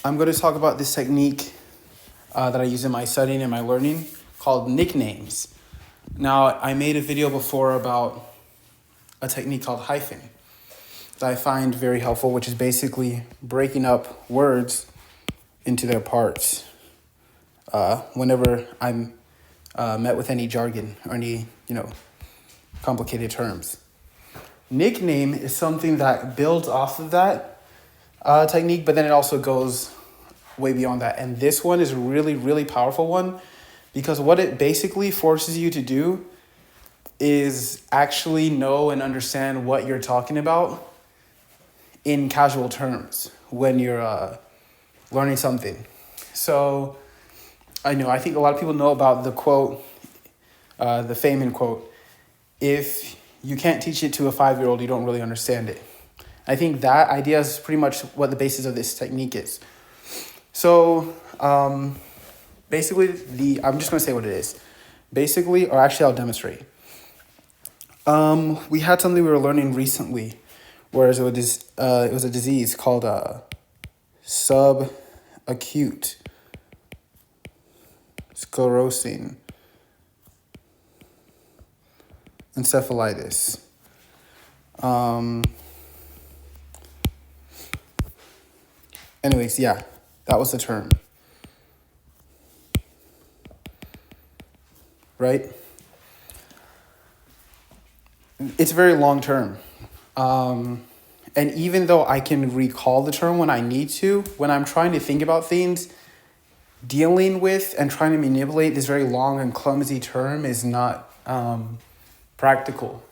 I'm going to talk about this technique that I use in my studying and my learning called nicknames. Now, I made a video before about a technique called hyphen that I find very helpful, which is basically breaking up words into their parts whenever I'm met with any jargon or any, complicated terms. Nickname is something that builds off of that technique, but then it also goes way beyond that. And this one is a really, really powerful one because what it basically forces you to do is actually know and understand what you're talking about in casual terms when you're learning something. So I think a lot of people know about the quote, the famous quote, if you can't teach it to a 5-year-old, you don't really understand it. I think that idea is pretty much what the basis of this technique is. So basically, I'm just going to say what it is. Basically, or actually I'll demonstrate. We had something we were learning recently, whereas it was a disease called subacute sclerosing encephalitis. Anyways, yeah, that was the term. Right? It's very long term. And even though I can recall the term when I need to, when I'm trying to think about things, dealing with and trying to manipulate this very long and clumsy term is not practical.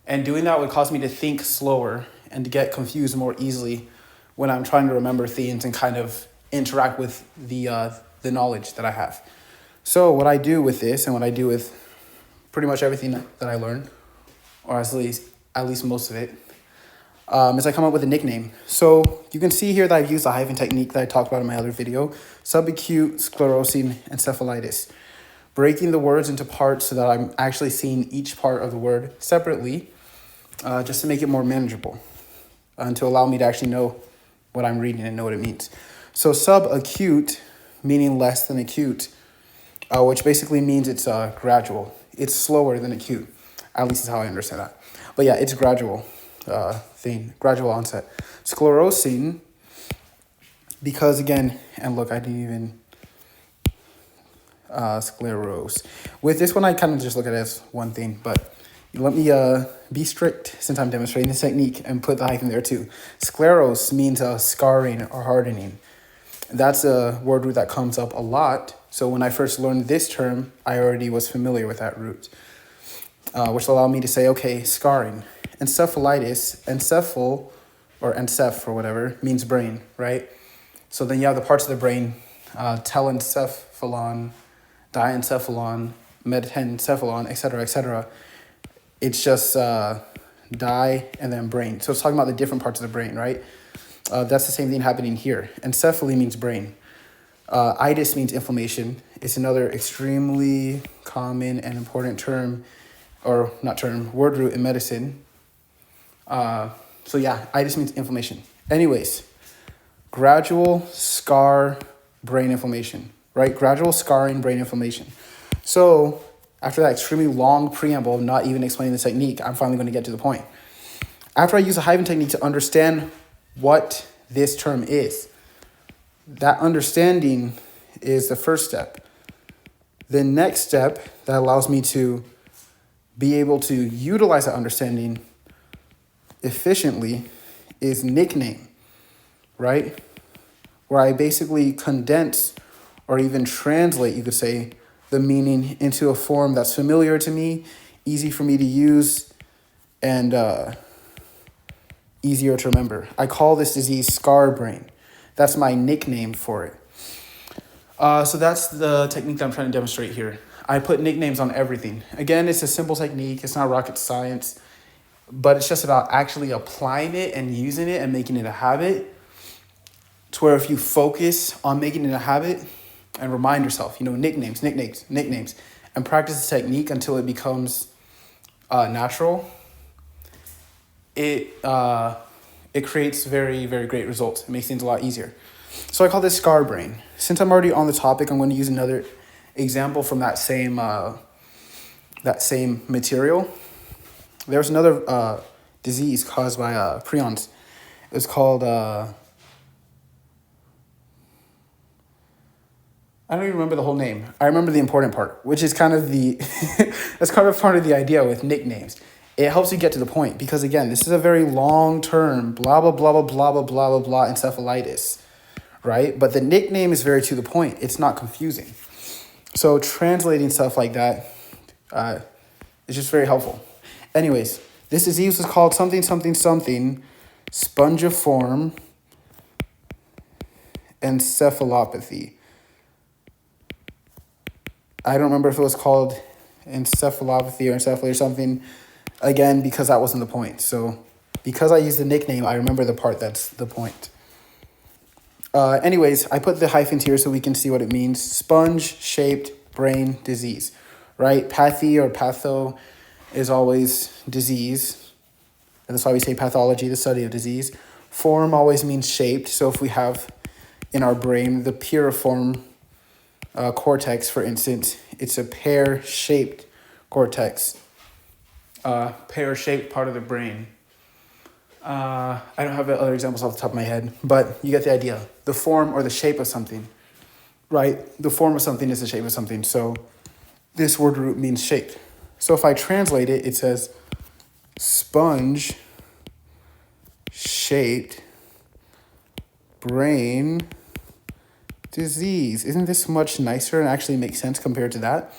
And doing that would cause me to think slower and to get confused more easily when I'm trying to remember things and kind of interact with the knowledge that I have. So what I do with this and what I do with pretty much everything that I learn, or at least most of it, is I come up with a nickname. So you can see here that I've used the hyphen technique that I talked about in my other video, subacute sclerosing encephalitis. Breaking the words into parts so that I'm actually seeing each part of the word separately, just to make it more manageable and to allow me to actually know what I'm reading and know what it means. So subacute, meaning less than acute, which basically means it's gradual. It's slower than acute. At least is how I understand that. But yeah, it's gradual gradual onset. Sclerosing, because again, and look, I didn't even sclerose. With this one, I kind of just look at it as one thing, but let me be strict since I'm demonstrating this technique and put the hyphen there too. Sclerose means scarring or hardening. That's a word root that comes up a lot. So when I first learned this term, I already was familiar with that root, which allowed me to say, okay, scarring. Encephalitis, encephal, or enceph or whatever, means brain, right? So then you have the parts of the brain, telencephalon, diencephalon, metencephalon, etc., etc. It's just di and then brain. So it's talking about the different parts of the brain, right? That's the same thing happening here. Encephaly means brain. Itis means inflammation. It's another extremely common and important term, or not term, word root in medicine. So yeah, itis means inflammation. Anyways, gradual scar brain inflammation, right? Gradual scarring brain inflammation. So after that extremely long preamble of not even explaining the technique, I'm finally going to get to the point. After I use a hyphen technique to understand what this term is, that understanding is the first step. The next step that allows me to be able to utilize that understanding efficiently is nickname, right? Where I basically condense or even translate, you could say, the meaning into a form that's familiar to me, easy for me to use, and easier to remember. I call this disease scar brain. That's my nickname for it. So that's the technique that I'm trying to demonstrate here. I put nicknames on everything. Again, it's a simple technique. It's not rocket science, but it's just about actually applying it and using it and making it a habit, to where if you focus on making it a habit and remind yourself, nicknames, and practice the technique until it becomes natural, it creates very, very great results. It makes things a lot easier. So I call this scar brain. Since I'm already on the topic, I'm going to use another example from that same material. There's another disease caused by prions. It's called I don't even remember the whole name. I remember the important part, which is kind of the that's kind of part of the idea with nicknames. It helps you get to the point because again, this is a very long term blah blah blah blah blah blah blah blah blah encephalitis, right? But the nickname is very to the point. It's not confusing. So translating stuff like that is just very helpful. Anyways, this disease was called something something something spongiform encephalopathy. I don't remember if it was called encephalopathy or encephaly or something, again, because that wasn't the point. So because I used the nickname, I remember the part that's the point. Anyways, I put the hyphens here so we can see what it means. Sponge-shaped brain disease, right? Pathy or patho is always disease. And that's why we say pathology, the study of disease. Form always means shaped. So if we have in our brain the piriform cortex, for instance, it's a pear-shaped cortex, pear-shaped part of the brain. I don't have other examples off the top of my head, but you get the idea. The form or the shape of something, right? The form of something is the shape of something. So this word root means shaped. So if I translate it, it says sponge-shaped brain disease. Isn't this much nicer and actually makes sense compared to that?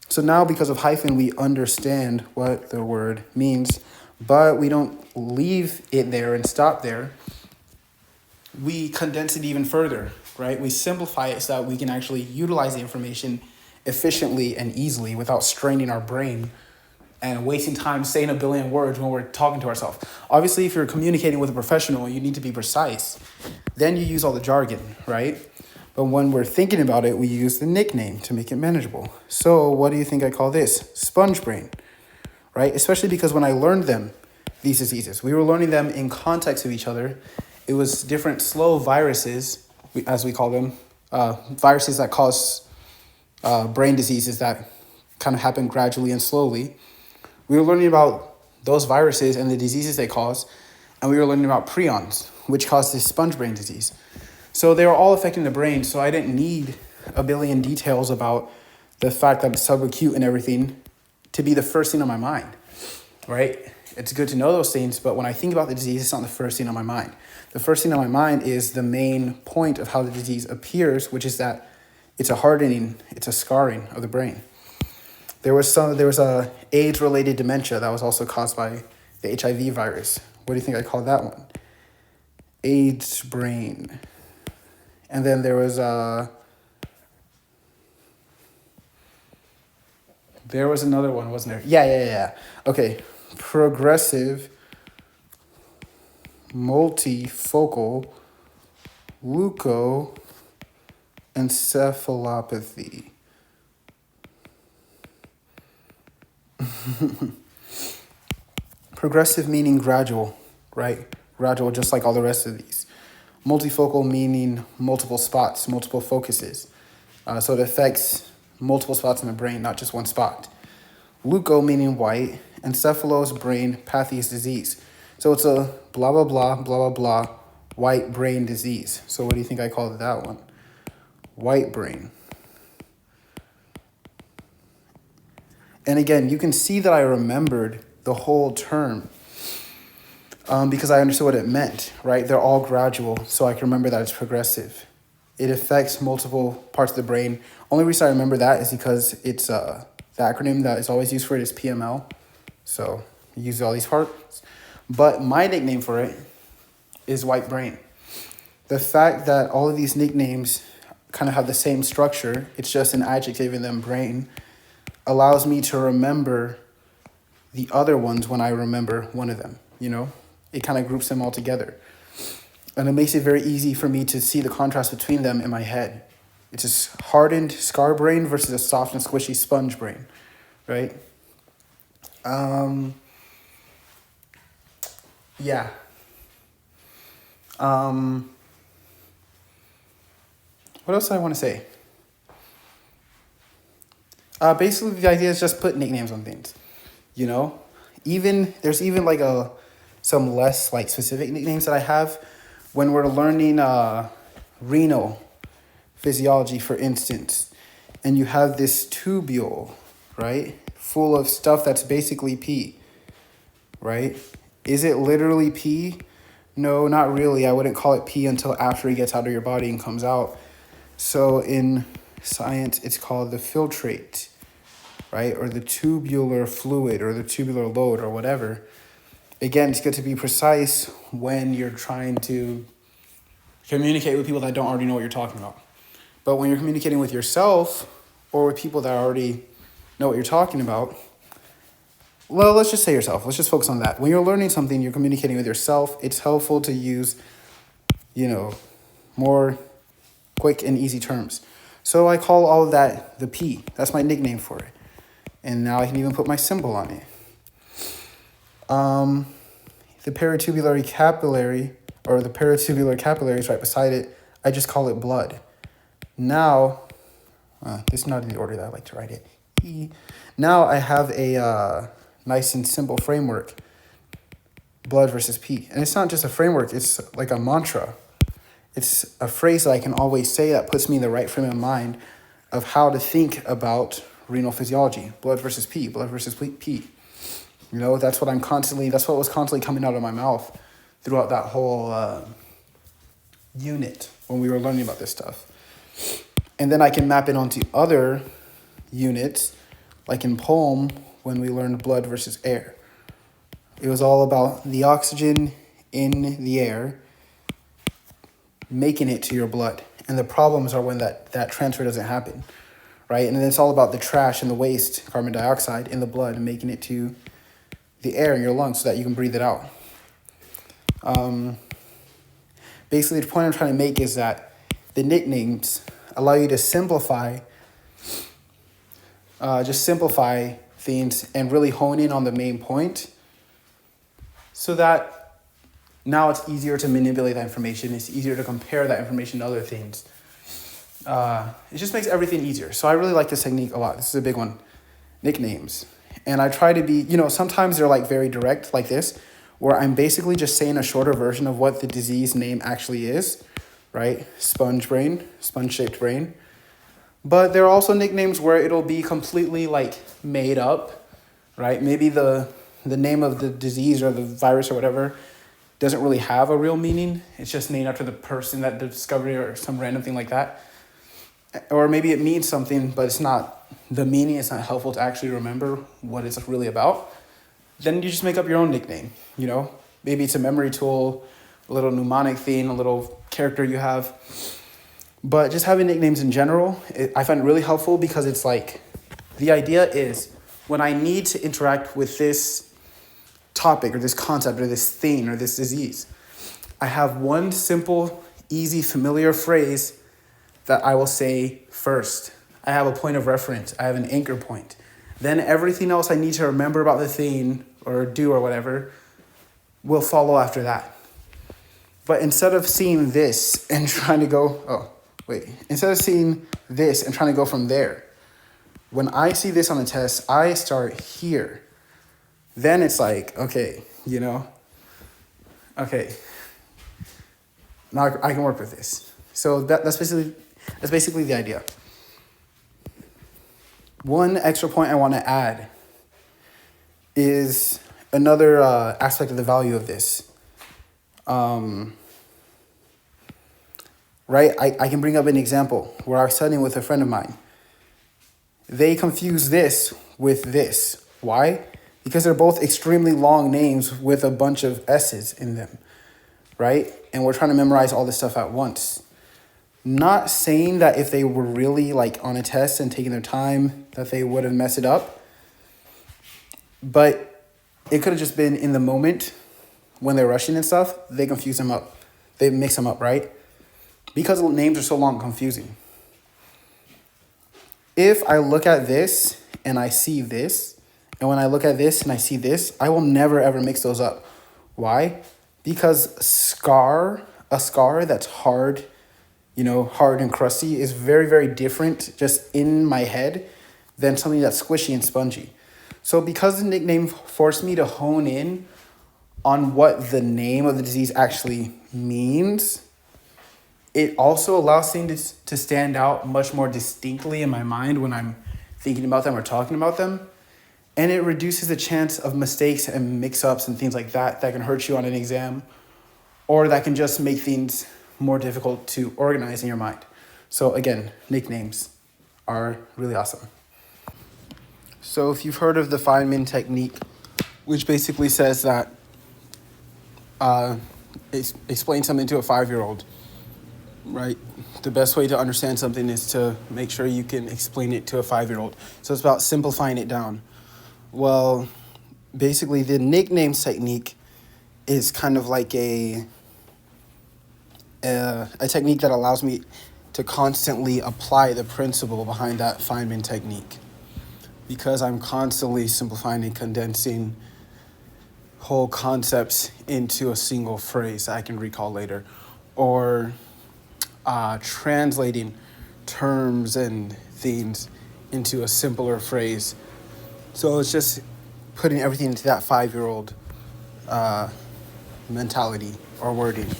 So now because of hyphen, we understand what the word means, but we don't leave it there and stop there. We condense it even further, right? We simplify it so that we can actually utilize the information efficiently and easily without straining our brain and wasting time saying a billion words when we're talking to ourselves. Obviously, if you're communicating with a professional, you need to be precise. Then you use all the jargon, right? But when we're thinking about it, we use the nickname to make it manageable. So what do you think I call this? Sponge brain, right? Especially because when I learned these diseases, we were learning them in context of each other. It was different slow viruses, as we call them, viruses that cause brain diseases that kind of happen gradually and slowly. We were learning about those viruses and the diseases they cause, and we were learning about prions, which cause this sponge brain disease. So they were all affecting the brain, so I didn't need a billion details about the fact that it's subacute and everything to be the first thing on my mind, right? It's good to know those things, but when I think about the disease, it's not the first thing on my mind. The first thing on my mind is the main point of how the disease appears, which is that it's a hardening, it's a scarring of the brain. There was a AIDS-related dementia that was also caused by the HIV virus. What do you think I called that one? AIDS brain. And then there was another one, wasn't there? Yeah. Okay. Progressive multifocal leukoencephalopathy. Progressive meaning gradual, right? Gradual, just like all the rest of these. Multifocal meaning multiple spots, multiple focuses. So it affects multiple spots in the brain, not just one spot. Leuko meaning white, encephalos brain, pathies disease. So it's a blah, blah, blah, blah, blah, blah, white brain disease. So what do you think I called that one? White brain. And again, you can see that I remembered the whole term because I understood what it meant, right? They're all gradual, so I can remember that it's progressive. It affects multiple parts of the brain. Only reason I remember that is because it's the acronym that is always used for it is PML. So I use all these parts. But my nickname for it is white brain. The fact that all of these nicknames kind of have the same structure, it's just an adjective in them, brain, allows me to remember the other ones when I remember one of them, you know? It kind of groups them all together. And it makes it very easy for me to see the contrast between them in my head. It's a hardened scar brain versus a soft and squishy sponge brain, right? Yeah. What else do I want to say? Basically, the idea is just put nicknames on things. You know, there's even like some less like specific nicknames that I have when we're learning renal physiology, for instance, and you have this tubule, right, full of stuff that's basically pee, right? Is it literally pee? No, not really. I wouldn't call it pee until after it gets out of your body and comes out. So in science, it's called the filtrate, right? Or the tubular fluid or the tubular load or whatever. Again, it's good to be precise when you're trying to communicate with people that don't already know what you're talking about. But when you're communicating with yourself or with people that already know what you're talking about, well, let's just say yourself. Let's just focus on that. When you're learning something, you're communicating with yourself. It's helpful to use, more quick and easy terms. So I call all of that the P. That's my nickname for it. And now I can even put my symbol on it. The paratubular capillary, or the paratubular capillary is right beside it. I just call it blood. Now, this is not in the order that I like to write it. Now I have a nice and simple framework, blood versus pee. And it's not just a framework, it's like a mantra. It's a phrase that I can always say that puts me in the right frame of mind of how to think about renal physiology, blood versus pee, blood versus pee. That's what was constantly coming out of my mouth throughout that whole unit when we were learning about this stuff. And then I can map it onto other units, like in poem, when we learned blood versus air. It was all about the oxygen in the air making it to your blood. And the problems are when that transfer doesn't happen, right? And then it's all about the trash and the waste, carbon dioxide in the blood, and making it to the air in your lungs so that you can breathe it out. Basically, the point I'm trying to make is that the nicknames allow you to simplify things and really hone in on the main point so that now it's easier to manipulate that information. It's easier to compare that information to other things. It just makes everything easier. So I really like this technique a lot. This is a big one. Nicknames. And I try to be, sometimes they're like very direct like this, where I'm basically just saying a shorter version of what the disease name actually is, right? Sponge-shaped brain. But there are also nicknames where it'll be completely like made up, right? Maybe the name of the disease or the virus or whatever doesn't really have a real meaning. It's just named after the person that discovered it or some random thing like that. Or maybe it means something, but it's not the meaning. It's not helpful to actually remember what it's really about. Then you just make up your own nickname, Maybe it's a memory tool, a little mnemonic thing, a little character you have. But just having nicknames in general, I find it really helpful because it's like, the idea is when I need to interact with this topic or this concept or this thing or this disease, I have one simple, easy, familiar phrase that I will say first. I have a point of reference. I have an anchor point. Then everything else I need to remember about the thing or do or whatever will follow after that. But instead of seeing this and trying to go, instead of seeing this and trying to go from there, when I see this on the test, I start here. Then it's like, okay, okay, now I can work with this. So that's basically the idea. One extra point I want to add is another aspect of the value of this. Right? I can bring up an example where I was studying with a friend of mine. They confuse this with this. Why? Because they're both extremely long names with a bunch of S's in them, right? And we're trying to memorize all this stuff at once. Not saying that if they were really like on a test and taking their time that they would have messed it up, but it could have just been in the moment when they're rushing and stuff, they confuse them up. They mix them up, right? Because the names are so long and confusing. If I look at this and I see this, and when I look at this and I see this, I will never ever mix those up. Why? Because a scar that's hard hard and crusty is very, very different just in my head than something that's squishy and spongy. So because the nickname forced me to hone in on what the name of the disease actually means, it also allows things to stand out much more distinctly in my mind when I'm thinking about them or talking about them. And it reduces the chance of mistakes and mix-ups and things like that can hurt you on an exam, or that can just make things more difficult to organize in your mind. So again, nicknames are really awesome. So if you've heard of the Feynman technique, which basically says that explain something to a 5-year-old, right? The best way to understand something is to make sure you can explain it to a 5-year-old. So it's about simplifying it down. Well, basically the nicknames technique is kind of like a technique that allows me to constantly apply the principle behind that Feynman technique, because I'm constantly simplifying and condensing whole concepts into a single phrase that I can recall later, or translating terms and things into a simpler phrase. So it's just putting everything into that 5-year-old mentality or wording.